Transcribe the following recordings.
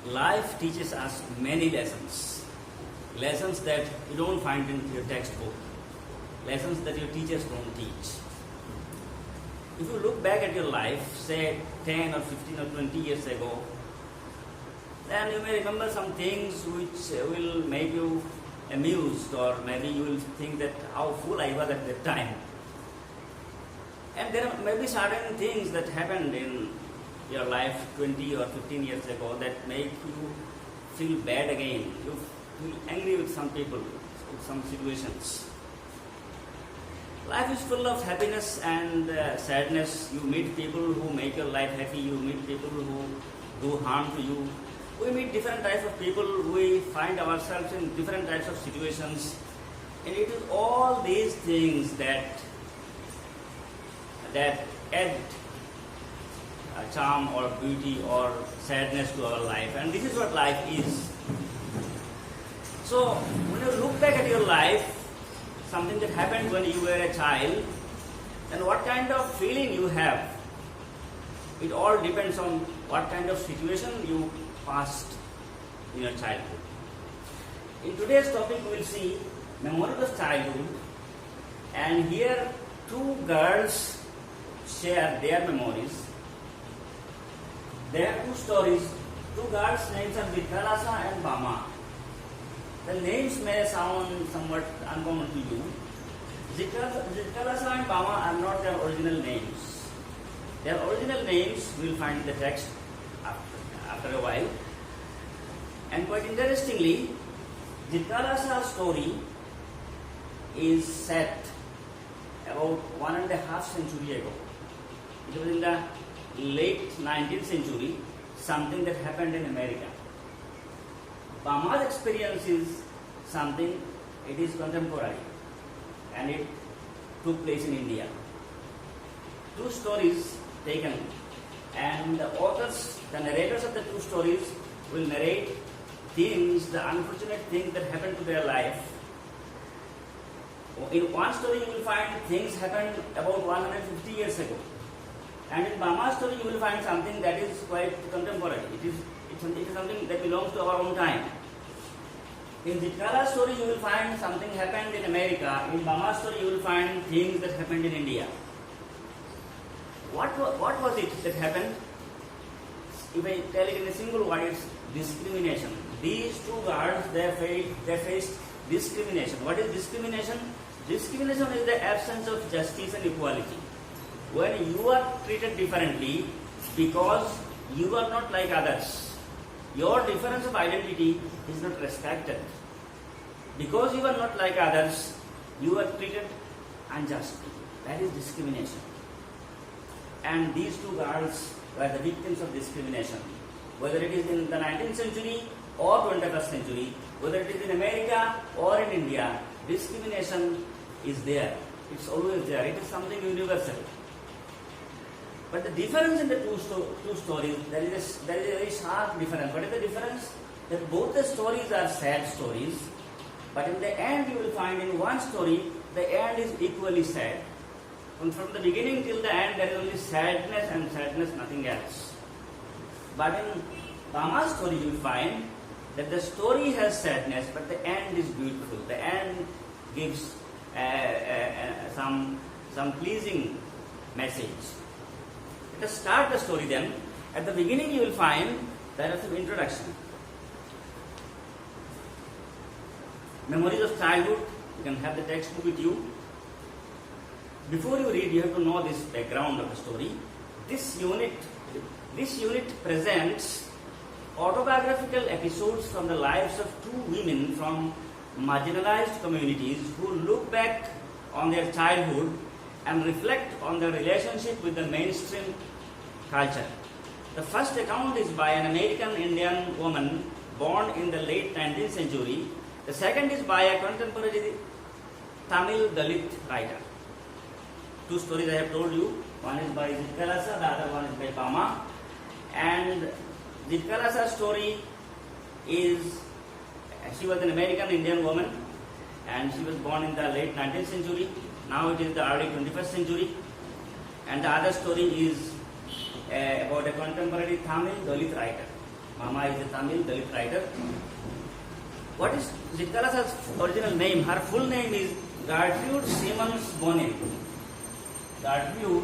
Life teaches us many lessons. Lessons that you don't find in your textbook. Lessons that your teachers don't teach. If you look back at your life, say 10 or 15 or 20 years ago, then you may remember some things which will make you amused, or maybe you will think that how fool I was at that time. And there may be certain things that happened in your life 20 or 15 years ago that make you feel bad again. You feel angry with some people, with some situations. Life is full of happiness and sadness. You meet people who make your life happy. You meet people who do harm to you. We meet different types of people. We find ourselves in different types of situations. And it is all these things that add charm or beauty or sadness to our life. And this is what life is. So when you look back at your life, something that happened when you were a child, then what kind of feeling you have? It all depends on what kind of situation you passed in your childhood. In today's topic, we will see memories of childhood, and here two girls share their memories. There are two stories. Two girls' names are Vidyalasa and Bama. The names may sound somewhat uncommon to you. Vidyalasa and Bama are not their original names. Their original names we will find in the text after a while. And quite interestingly, Vidyalasa's story is set about 1.5 centuries ago. It was in the late 19th century, something that happened in America. Bama's experience is something, it is contemporary, and it took place in India. Two stories taken, and the authors, the narrators of the two stories will narrate things, the unfortunate things that happened to their life. In one story you will find things happened about 150 years ago. And in Bama's story you will find something that is quite contemporary. It is something that belongs to our own time. In Vidyalala's story you will find something happened in America. In Bama's story you will find things that happened in India. What was it that happened? If I tell it in a single word, it's discrimination. These two girls, they faced discrimination. What is discrimination? Discrimination is the absence of justice and equality. When you are treated differently because you are not like others, your difference of identity is not respected. Because you are not like others, you are treated unjustly. That is discrimination. And these two girls were the victims of discrimination. Whether it is in the 19th century or 21st century, whether it is in America or in India, discrimination is there. It's always there. It is something universal. But the difference in the two stories, there is a very sharp difference. What is the difference? That both the stories are sad stories, but in the end you will find in one story, the end is equally sad. And from the beginning till the end, there is only sadness and sadness, nothing else. But in Bama's story, you will find that the story has sadness, but the end is beautiful. The end gives some pleasing message. Let us start the story then. At the beginning, you will find there is an introduction. Memories of childhood. You can have the textbook with you. Before you read, you have to know this background of the story. This unit presents autobiographical episodes from the lives of two women from marginalized communities who look back on their childhood and reflect on their relationship with the mainstream culture. The first account is by an American Indian woman born in the late 19th century. The second is by a contemporary Tamil Dalit writer. Two stories I have told you. One is by Vidyalasa, the other one is by Bama. And Vidyalasa's story is, she was an American Indian woman and she was born in the late 19th century. Now it is the early 21st century. And the other story is about a contemporary Tamil Dalit writer. Mama is a Tamil Dalit writer. What is Zitkalasa's original name? Her full name is Gertrude Simmons Bonin. Gertrude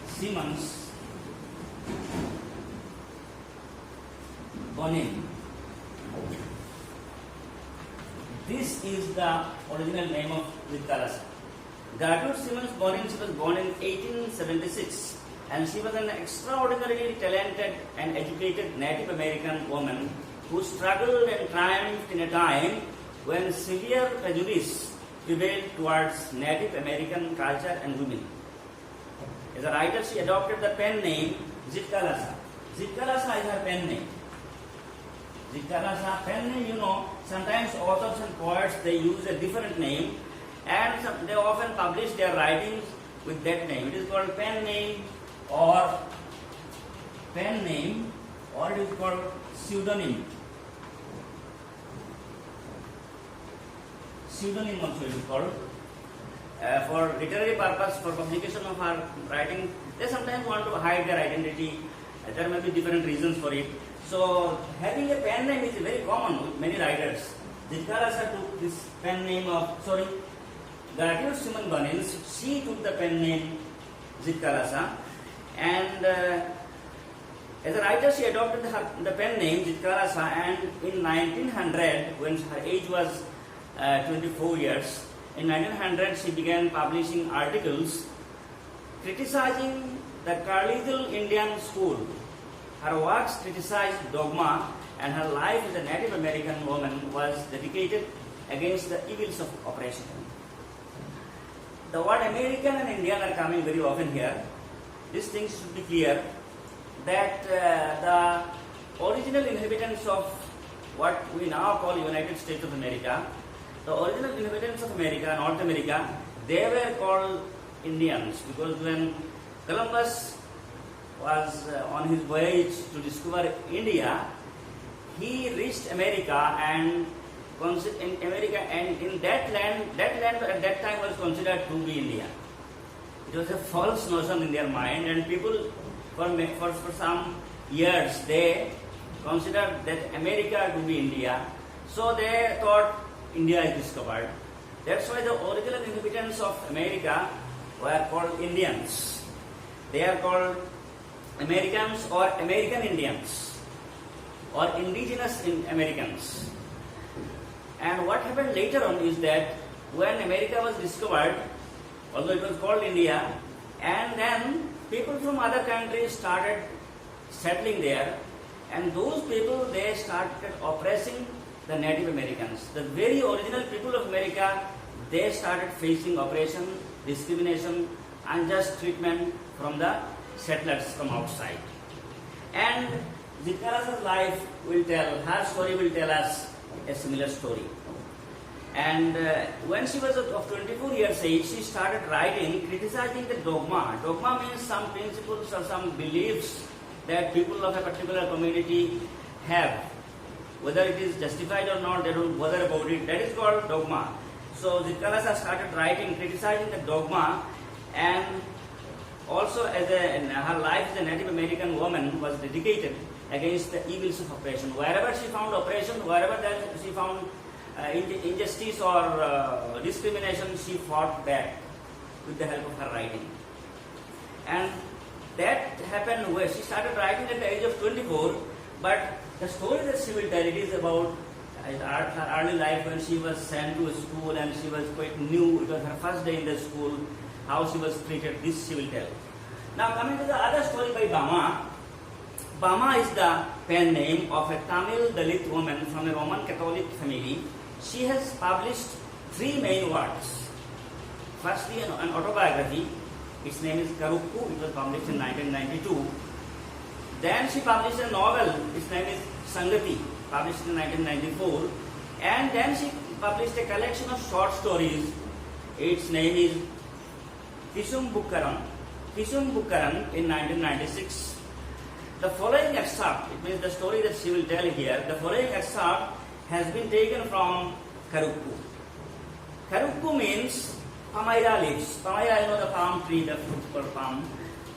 Simmons Bonin. This is the original name of Zitkalasa. Gertrude Simmons Bonin, she was born in 1876, and she was an extraordinarily talented and educated Native American woman who struggled and triumphed in a time when severe prejudice prevailed towards Native American culture and women. As a writer, she adopted the pen name Zitkalasa. Zitkalasa is her pen name. Zitkalasa, pen name, you know, sometimes authors and poets, they use a different name, and they often publish their writings with that name. It is called pen name, or it is called pseudonym. Pseudonym also it is called. For literary purpose, for publication of her writing, they sometimes want to hide their identity. There may be different reasons for it. So having a pen name is very common with many writers. Zitkalasa took this pen name Gertrude Simmons Bonin. She took the pen name Zitkalasa, and as a writer she adopted the pen name Zitkalasa, and in 1900, when her age was 24 years, in 1900 she began publishing articles criticizing the Carlisle Indian school. Her works criticized dogma, and her life as a Native American woman was dedicated against the evils of oppression. The word American and Indian are coming very often here. These things should be clear that the original inhabitants of what we now call United States of America, the original inhabitants of America, North America, they were called Indians, because when Columbus was on his voyage to discover India, he reached America, and in that land at that time was considered to be India. It was a false notion in their mind, and people for some years they considered that America to be India. So they thought India is discovered. That's why the original inhabitants of America were called Indians. They are called Americans or American Indians or indigenous Americans. And what happened later on is that when America was discovered, although it was called India, and then people from other countries started settling there, and those people, they started oppressing the Native Americans. The very original people of America, they started facing oppression, discrimination, unjust treatment from the settlers from outside. And Zitkalasa's life will tell, her story will tell us a similar story. And when she was of 24 years age, she started writing, criticizing the dogma. Dogma means some principles or some beliefs that people of a particular community have. Whether it is justified or not, they don't bother about it. That is called dogma. So Zitkalasa started writing, criticizing the dogma, and also her life as a Native American woman was dedicated against the evils of oppression. Wherever she found oppression, wherever she found injustice or discrimination, she fought back with the help of her writing. And that happened where she started writing at the age of 24, but the story that she will tell, it is about her early life when she was sent to a school and she was quite new. It was her first day in the school, how she was treated, this she will tell. Now coming to the other story by Bama. Bama is the pen name of a Tamil Dalit woman from a Roman Catholic family. She has published 3 main works. Firstly, an autobiography. Its name is Karukku. It was published in 1992. Then she published a novel. Its name is Sangati, published in 1994. And then she published a collection of short stories. Its name is Kisum Bukkaram in 1996. The following excerpt, it means the story that she will tell here, the following excerpt has been taken from Karukku. Karukku means Pamaira leaves. Pamaira, you know, the palm tree, the fruit called palm.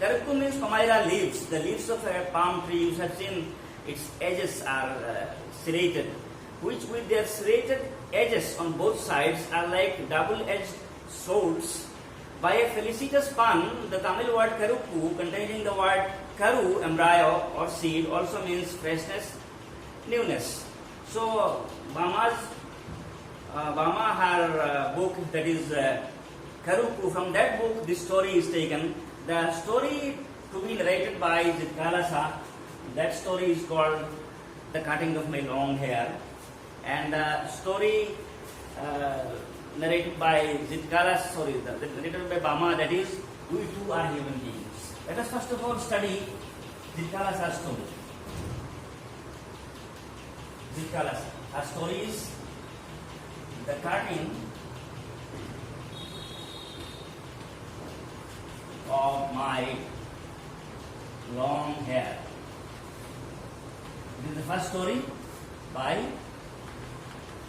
Karuku means Palmyra leaves, the leaves of a palm tree. You have seen its edges are serrated, which with their serrated edges on both sides are like double-edged swords. By a felicitous pun, the Tamil word Karukku, containing the word Karu, embryo or seed, also means freshness, newness. So, Bama, her book, that is Karukku, from that book this story is taken. The story to be narrated by Jitkalasa, that story is called The Cutting of My Long Hair. And the story narrated by Jitkalas, narrated by Bama, that is, we too are human beings. Let us first of all study Jitkalasa's story. Jitkalasa. Her story is the cutting of my long hair. This is the first story by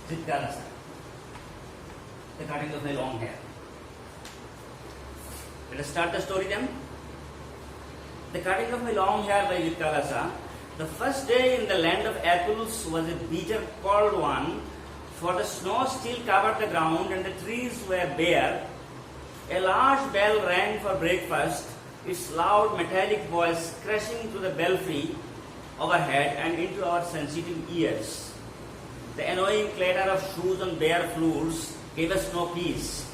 Jitkalasa. The cutting of my long hair. Let us start the story then. The cutting of my long hair by Jitkalasa. The first day in the land of apples was a bitter cold one, for the snow still covered the ground and the trees were bare. A large bell rang for breakfast, its loud metallic voice crashing through the belfry overhead and into our sensitive ears. The annoying clatter of shoes on bare floors gave us no peace.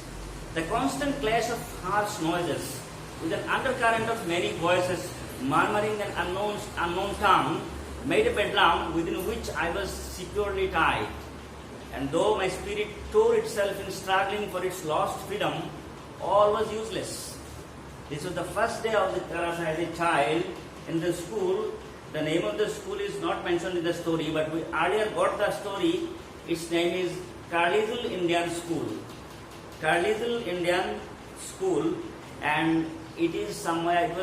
The constant clash of harsh noises, with an undercurrent of many voices murmuring an unknown tongue, made a bedlam within which I was securely tied. And though my spirit tore itself in struggling for its lost freedom, all was useless. This was the first day of the Jitkalasa as a child in the school. The name of the school is not mentioned in the story, but we earlier got the story. Its name is Carlisle Indian School. Carlisle Indian School, and it was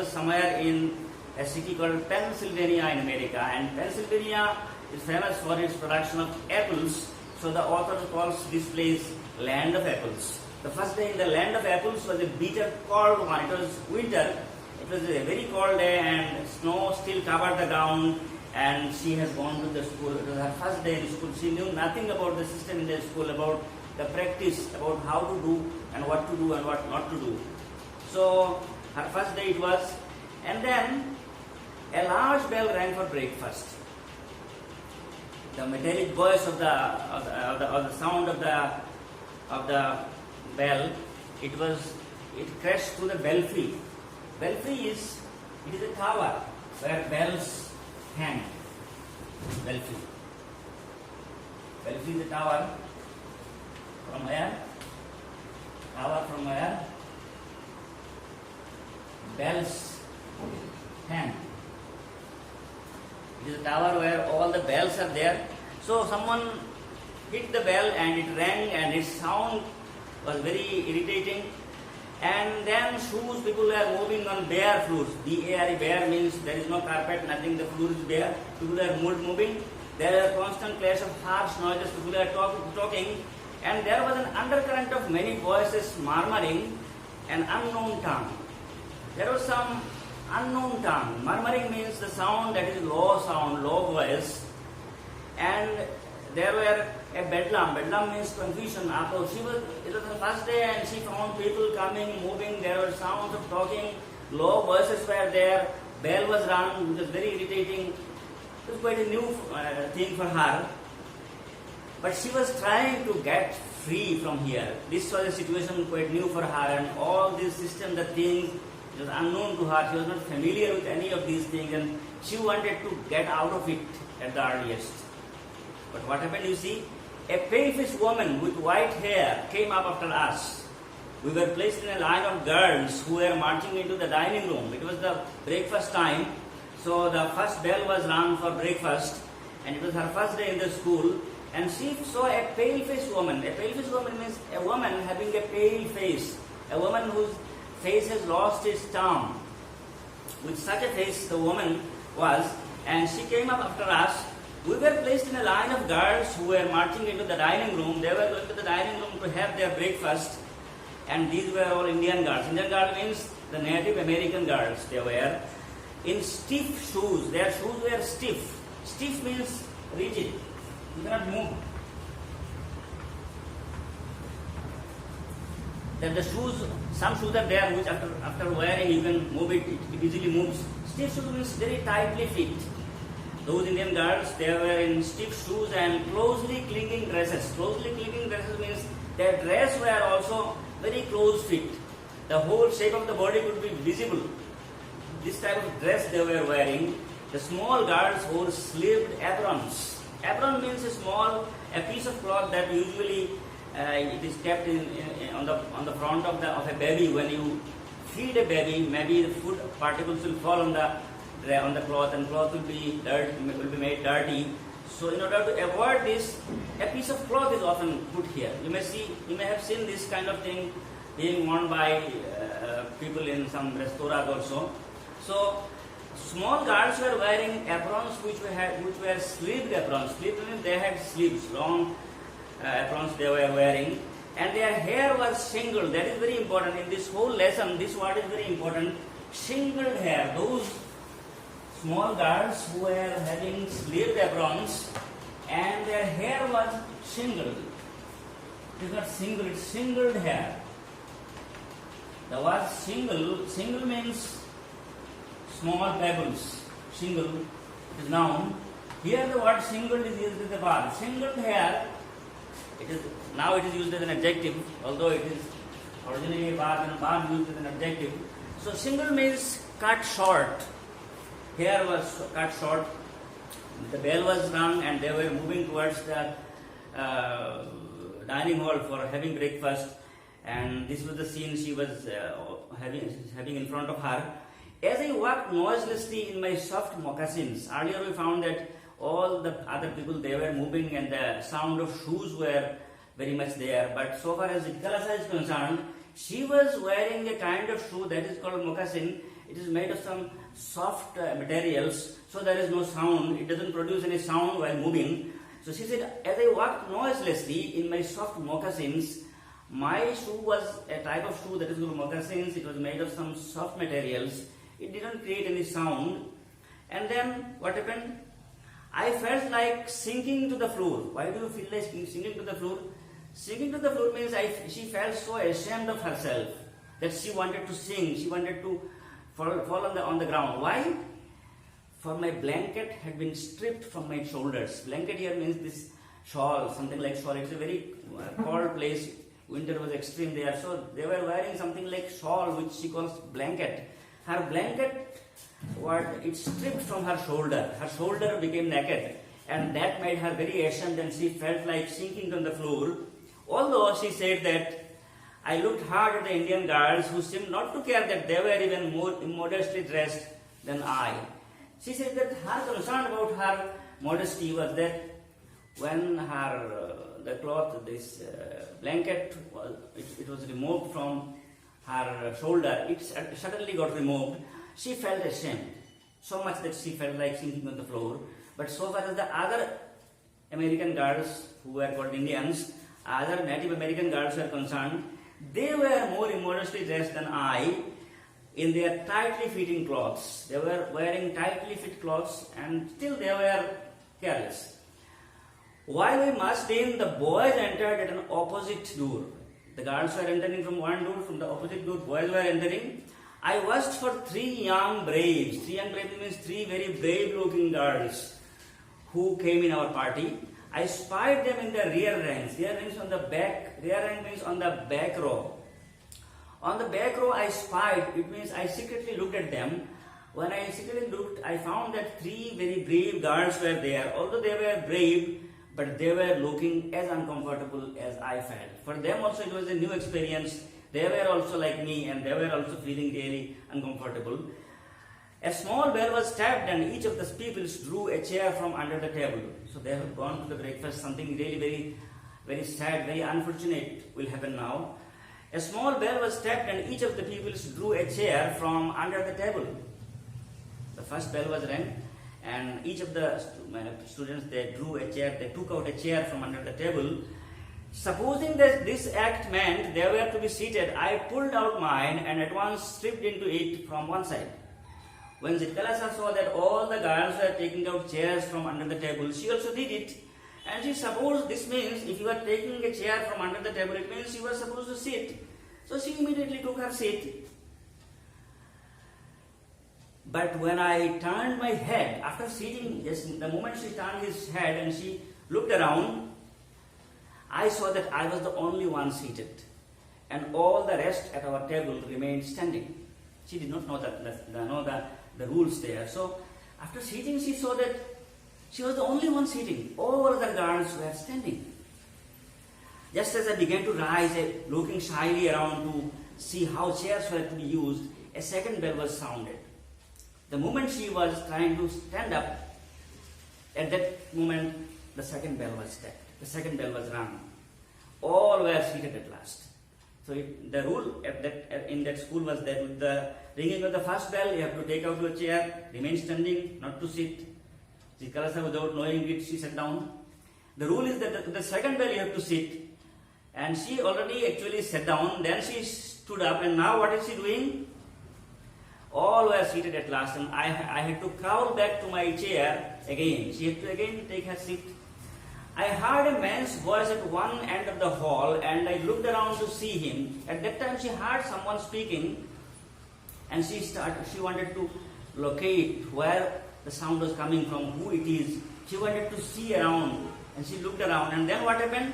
somewhere in a city called Pennsylvania in America. And Pennsylvania is famous for its production of apples, so the author calls this place Land of Apples. The first day in the Land of Apples was a bitter cold one. It was winter. It was a very cold day and snow still covered the ground, and she has gone to the school. It was her first day in school. She knew nothing about the system in the school, about the practice, about how to do and what to do and what not to do. So her first day it was, and then a large bell rang for breakfast. The metallic voice of the sound of the bell, it crashed through the belfry. Belfry is a tower where bells hang. Belfry. Belfry is a tower. From where? Tower from where? Bells hang. It is a tower where all the bells are there. So someone hit the bell and it rang and its sound was very irritating. And then people were moving on bare floors. B-A-R-E, bare means there is no carpet, nothing, the floor is bare. People are moving. There are constant clash of harsh noises, people are talking. And there was an undercurrent of many voices murmuring an unknown tongue. There was some unknown tongue. Murmuring means the sound that is low sound, low voice. And there were a bedlam. Bedlam means confusion. It was the first day and she found people coming, moving. There were sounds of talking. Low voices were there. Bell was rung, which was very irritating. It was quite a new thing for her. But she was trying to get free from here. This was a situation quite new for her, and all this system, the things, it was unknown to her. She was not familiar with any of these things, and she wanted to get out of it at the earliest. But what happened, you see? A pale-faced woman with white hair came up after us. We were placed in a line of girls who were marching into the dining room. It was the breakfast time, so the first bell was rung for breakfast, and it was her first day in the school. And she saw a pale-faced woman. A pale-faced woman means a woman having a pale face, a woman whose face has lost its charm. With such a face the woman was, and she came up after us. We were placed in a line of girls who were marching into the dining room. They were going to the dining room to have their breakfast, and these were all Indian girls. Indian girl means the Native American girls, they were in stiff shoes. Their shoes were stiff. Stiff means rigid. You cannot move. That the shoes, some shoes are there which after wearing you can move it, it easily moves. Stiff shoes means very tightly fit. Those Indian girls, they were in stiff shoes and closely clinging dresses. Closely clinging dresses means their dress were also very close fit. The whole shape of the body could be visible. This type of dress they were wearing. The small girls wore sleeved aprons. Apron means a piece of cloth that usually it is kept on the front of a baby. When you feed a baby, maybe the food particles will fall on the cloth, and cloth will be made dirty. So in order to avoid this, a piece of cloth is often put here. You may have seen this kind of thing being worn by people in some restaurants also. So small girls were wearing aprons which were sleeved aprons. Sleeved means they had sleeves, long aprons they were wearing, and their hair was shingled. That is very important in this whole lesson. This word is very important. Shingled hair. Those small girls who were having sleeved aprons and their hair was shingled. It is not single, it's shingled hair. The word single means small pebbles. Shingle, it is noun. Here the word shingled is used as a verb. Shingled hair, now it is used as an adjective, although it is originally a verb, and verb used as an adjective. So shingled means cut short. Hair was cut short. The bell was rung and they were moving towards the dining hall for having breakfast. And this was the scene she was having in front of her. As I walked noiselessly in my soft moccasins, earlier we found that all the other people, they were moving and the sound of shoes were very much there. But so far as Jitalasa is concerned, she was wearing a kind of shoe that is called moccasin. It is made of some soft materials, so there is no sound. It doesn't produce any sound while moving. So she said, as I walked noiselessly in my soft moccasins, my shoe was a type of shoe that is called moccasins. It was made of some soft materials. It didn't create any sound. And then what happened? I felt like sinking to the floor. Why do you feel like sinking to the floor? Sinking to the floor means she felt so ashamed of herself that she wanted to sink. She wanted to fall on the ground. Why? For my blanket had been stripped from my shoulders. Blanket here means this shawl, something like shawl. It's a very cold place. Winter was extreme there. So they were wearing something like shawl, which she calls blanket. Her blanket, it stripped from her shoulder. Her shoulder became naked. And that made her very ashamed and she felt like sinking on the floor. Although she said that I looked hard at the Indian girls who seemed not to care that they were even more immodestly dressed than I. She said that her concern about her modesty was that when the cloth, this blanket, it was removed from her shoulder, it suddenly got removed. She felt ashamed, so much that she felt like sinking on the floor. But so far as the other American girls who were called Indians, other Native American girls were concerned, they were more immodestly dressed than I in their tightly fitting clothes. They were wearing tightly fit clothes and still they were careless. While we marched in, the boys entered at an opposite door. The girls were entering from one door, from the opposite door, boys were entering. I watched for three young braves. Three young braves means three very brave looking girls who came in our party. I spied them in the rear ranks. Rear ranks on the back. Rear rank means on the back row. On the back row I spied. It means I secretly looked at them. When I secretly looked, I found that three very brave girls were there. Although they were brave, but they were looking as uncomfortable as I felt. For them also it was a new experience. They were also like me and they were also feeling really uncomfortable. A small bell was tapped and each of the people drew a chair from under the table. So they have gone to the breakfast. Something really very, very sad, very unfortunate will happen now. A small bell was tapped and each of the people drew a chair from under the table. The first bell was rang and each of the students, they drew a chair, they took out a chair from under the table. Supposing that this act meant they were to be seated, I pulled out mine and at once stripped into it from one side. When Chitrakalasa saw that all the girls were taking out chairs from under the table, she also did it. And she supposed this means if you are taking a chair from under the table, it means you are supposed to sit. So she immediately took her seat. But when I turned my head, after sitting, yes, the moment she turned his head and she looked around, I saw that I was the only one seated. And all the rest at our table remained standing. She did not know the rules there. So after sitting, she saw that she was the only one sitting. All other girls were standing. Just as I began to rise, looking shyly around to see how chairs were to be used, a second bell was sounded. The moment she was trying to stand up, at that moment the second bell was tapped. The second bell was rung. All were seated at last. So the rule in that school was that with the ringing of the first bell, you have to take out your chair, remain standing, not to sit. Chitrakalasa, without knowing it, she sat down. The rule is that the second bell you have to sit. And she already actually sat down, then she stood up, and now what is she doing? All were seated at last, and I had to crawl back to my chair again. She had to again take her seat. I heard a man's voice at one end of the hall, and I looked around to see him. At that time she heard someone speaking, and she wanted to locate where the sound was coming from, who it is. She wanted to see around, and she looked around, and then what happened?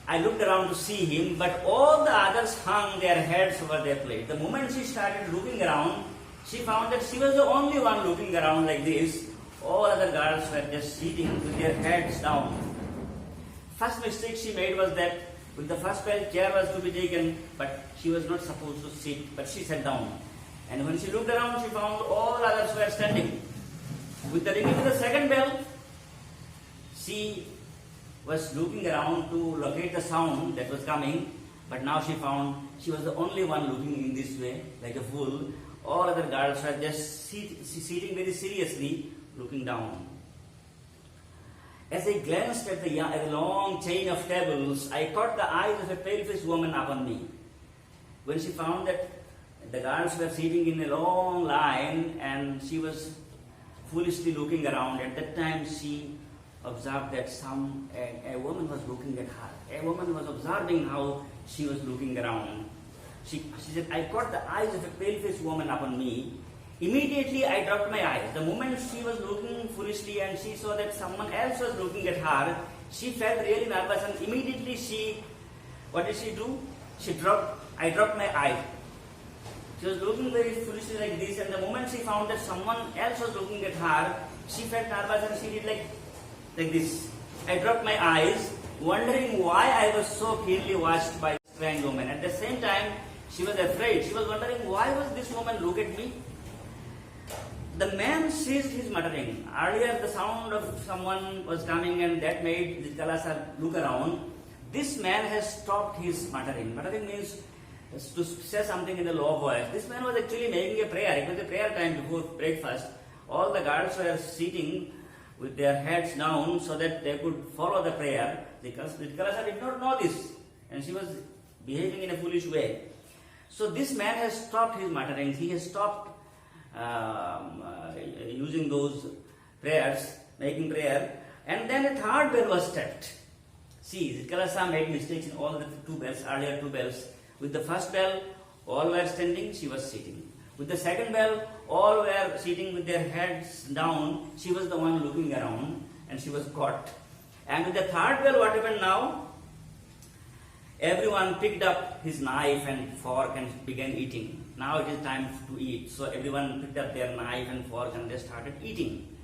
I looked around to see him, but all the others hung their heads over their plate. The moment she started looking around, she found that she was the only one looking around like this. All other girls were just sitting with their heads down. First mistake she made was that with the first bell, chair was to be taken, but she was not supposed to sit, but she sat down. And when she looked around, she found all others were standing. With the ringing of the second bell, she was looking around to locate the sound that was coming, but now she found she was the only one looking in this way, like a fool. All other girls were just sitting very seriously, looking down. As I glanced at the long chain of tables, I caught the eyes of a pale-faced woman upon me. When she found that the girls were sitting in a long line and she was foolishly looking around, at that time she observed that a woman was looking at her. A woman was observing how she was looking around. She said, I caught the eyes of a pale-faced woman upon me. Immediately I dropped my eyes. The moment she was looking foolishly and she saw that someone else was looking at her, she felt really nervous, and immediately what did she do? I dropped my eye. She was looking very foolishly like this, and the moment she found that someone else was looking at her, she felt nervous and she did like this. I dropped my eyes, wondering why I was so keenly watched by this strange woman. At the same time, she was afraid. She was wondering why was this woman look at me. The man ceased his muttering. Earlier the sound of someone was coming and that made Chitrakalasa look around. This man has stopped his muttering. Muttering means to say something in a low voice. This man was actually making a prayer. It was a prayer time before breakfast. All the guards were sitting with their heads down so that they could follow the prayer. Chitrakalasa did not know this, and she was behaving in a foolish way. So this man has stopped his mutterings. He has stopped using those prayers, making prayer, and then a third bell was tapped. See, Chitrakalasa made mistakes in all the earlier two bells. With the first bell, all were standing, she was sitting. With the second bell, all were sitting with their heads down, she was the one looking around, and she was caught. And with the third bell, what happened now? Everyone picked up his knife and fork and began eating. Now it is time to eat. So everyone picked up their knife and fork and they started eating.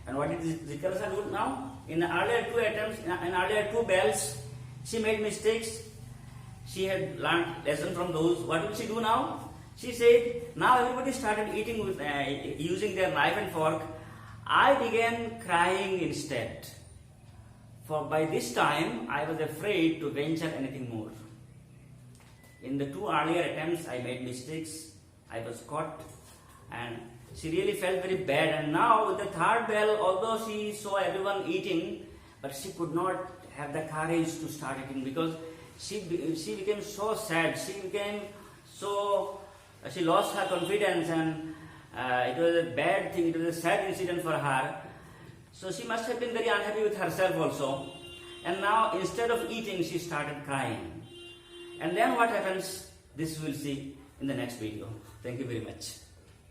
And what did Chitrakalasa do now? In the earlier two attempts, in earlier two bells, she made mistakes. She had learned lesson from those. What will she do now? She said, now everybody started eating with using their knife and fork. I began crying instead. For by this time, I was afraid to venture anything more. In the two earlier attempts, I made mistakes. I was caught, and she really felt very bad. And now with the third bell, although she saw everyone eating, but she could not have the courage to start eating, because she became so sad. She lost her confidence, and it was a bad thing. It was a sad incident for her. So she must have been very unhappy with herself also. And now instead of eating, she started crying. And then what happens? This we'll see in the next video. Thank you very much.